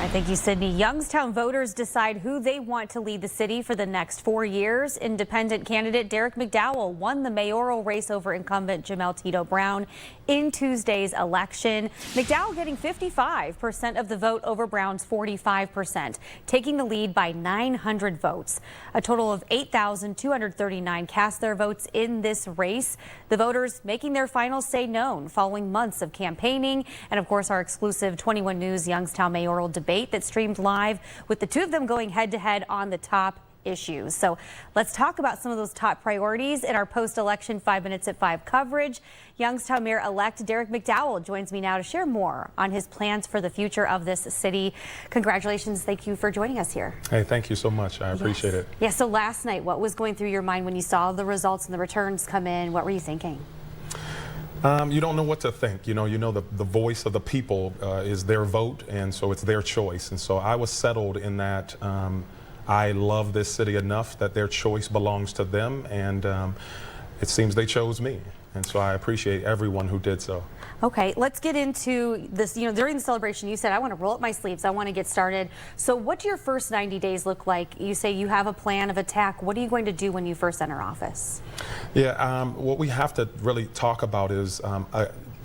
Thank you, Sydney. Youngstown voters decide who they want to lead the city for the next 4 years. Independent candidate Derek McDowell won the mayoral race over incumbent Jamel Tito Brown in Tuesday's election. McDowell getting 55% of the vote over Brown's 45%, taking the lead by 900 votes. A total of 8,239 cast their votes in this race. The voters making their final say known following months of campaigning and, of course, our exclusive 21 News Youngstown mayoral debate that streamed live with the two of them going head-to-head on the top issues. So let's talk about some of those top priorities in our post-election 5 minutes at 5 coverage. Youngstown Mayor-elect Derek McDowell joins me now to share more on his plans for the future of this city. Congratulations. Thank you for joining us here. Hey, thank you so much. I appreciate it. Yeah, so last night, what was going through your mind when you saw the results and the returns come in? What were you thinking? You don't know what to think. You know the voice of the people is their vote, and so it's their choice. And so I was settled in that I love this city enough that their choice belongs to them, and it seems they chose me. And so I appreciate everyone who did so. Okay, let's get into this. During the celebration, you said, I want to roll up my sleeves. I want to get started. So what do your first 90 days look like? You say you have a plan of attack. What are you going to do when you first enter office? Yeah, what we have to really talk about is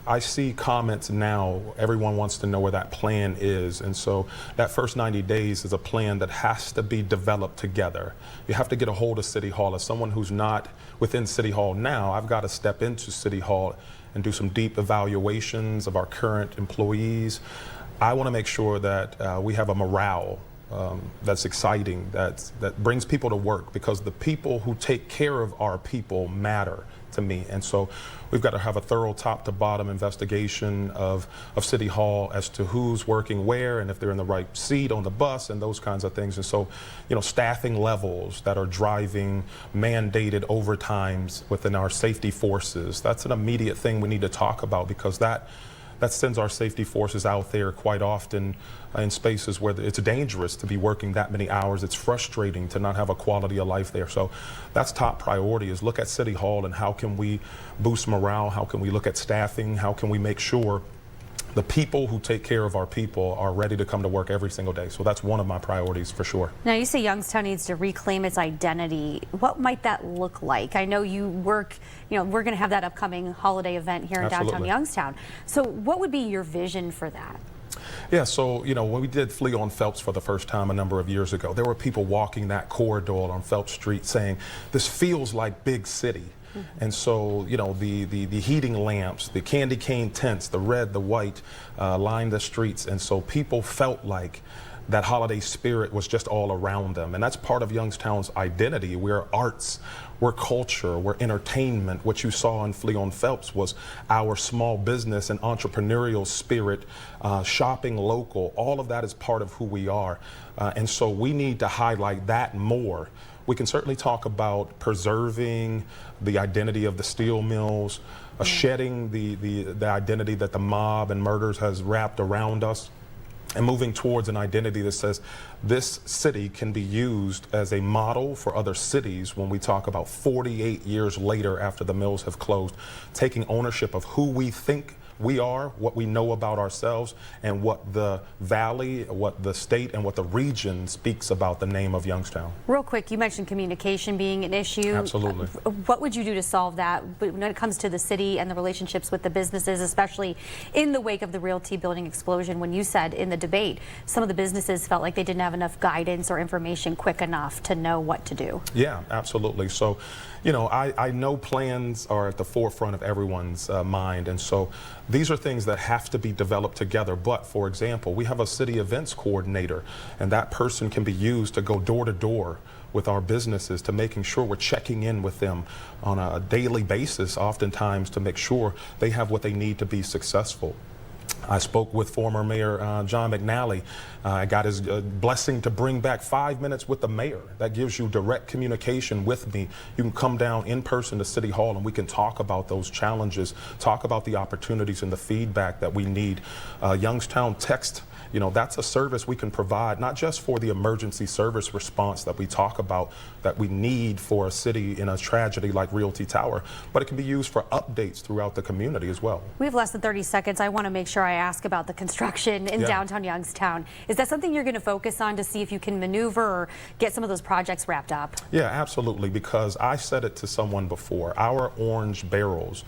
I see comments now, everyone wants to know where that plan is, and so that first 90 days is a plan that has to be developed together. You have to get a hold of City Hall. As someone who's not within City Hall now, I've got to step into City Hall and do some deep evaluations of our current employees. I want to make sure that we have a morale that's exciting, that brings people to work, because the people who take care of our people matter to me. And so we've got to have a thorough top to bottom investigation of City Hall as to who's working where and if they're in the right seat on the bus and those kinds of things. And so, staffing levels that are driving mandated overtimes within our safety forces, that's an immediate thing we need to talk about, because that sends our safety forces out there quite often in spaces where it's dangerous to be working that many hours. It's frustrating to not have a quality of life there. So that's top priority, is look at City Hall and how can we boost morale, how can we look at staffing, how can we make sure the people who take care of our people are ready to come to work every single day. So that's one of my priorities for sure. Now, you say Youngstown needs to reclaim its identity. What might that look like? I know you work, we're going to have that upcoming holiday event here in downtown Youngstown. So what would be your vision for that? Yeah, so, when we did Flea on Phelps for the first time a number of years ago, there were people walking that corridor on Phelps Street saying, this feels like big city. And so, the heating lamps, the candy cane tents, the red, the white lined the streets. And so people felt like that holiday spirit was just all around them. And that's part of Youngstown's identity. We're arts, we're culture, we're entertainment. What you saw in Flea on Phelps was our small business and entrepreneurial spirit, shopping local. All of that is part of who we are. And so we need to highlight that more. We can certainly talk about preserving the identity of the steel mills, shedding the identity that the mob and murders has wrapped around us, and moving towards an identity that says this city can be used as a model for other cities when we talk about 48 years later after the mills have closed, taking ownership of who we think we are, what we know about ourselves, and what the valley, what the state, and what the region speaks about the name of Youngstown. Real quick, you mentioned communication being an issue. Absolutely. What would you do to solve that when it comes to the city and the relationships with the businesses, especially in the wake of the Realty building explosion, when you said in the debate some of the businesses felt like they didn't have enough guidance or information quick enough to know what to do? Yeah, absolutely. So, I know plans are at the forefront of everyone's mind, and so these are things that have to be developed together. But for example, we have a city events coordinator, and that person can be used to go door to door with our businesses, to making sure we're checking in with them on a daily basis, oftentimes, to make sure they have what they need to be successful. I spoke with former Mayor John McDowell. I got his blessing to bring back 5 minutes with the mayor. That gives you direct communication with me. You can come down in person to City Hall and we can talk about those challenges, talk about the opportunities and the feedback that we need. Youngstown Text You know, that's a service we can provide, not just for the emergency service response that we talk about that we need for a city in a tragedy like Realty Tower, but it can be used for updates throughout the community as well. We have less than 30 seconds. I want to make sure I ask about the construction in downtown Youngstown. Is that something you're going to focus on to see if you can maneuver or get some of those projects wrapped up? Yeah, absolutely, because I said it to someone before. Our orange barrels,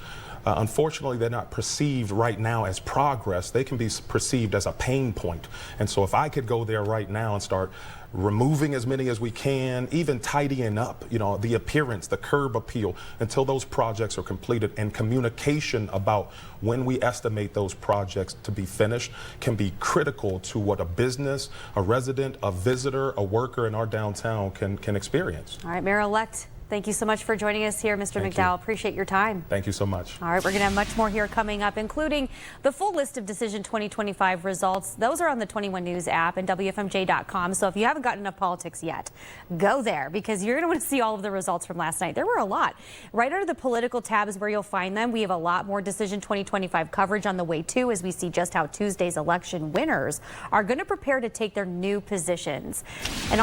unfortunately, they're not perceived right now as progress. They can be perceived as a pain point. And so if I could go there right now and start removing as many as we can, even tidying up, you know, the appearance, the curb appeal, until those projects are completed, and communication about when we estimate those projects to be finished can be critical to what a business, a resident, a visitor, a worker in our downtown can experience. All right, Mayor-elect, thank you so much for joining us here, Mr. McDowell. Appreciate your time. Thank you so much. All right, we're going to have much more here coming up, including the full list of Decision 2025 results. Those are on the 21 News app and WFMJ.com. So if you haven't gotten enough politics yet, go there because you're going to want to see all of the results from last night. There were a lot. Right under the political tab is where you'll find them. We have a lot more Decision 2025 coverage on the way, too, as we see just how Tuesday's election winners are going to prepare to take their new positions. And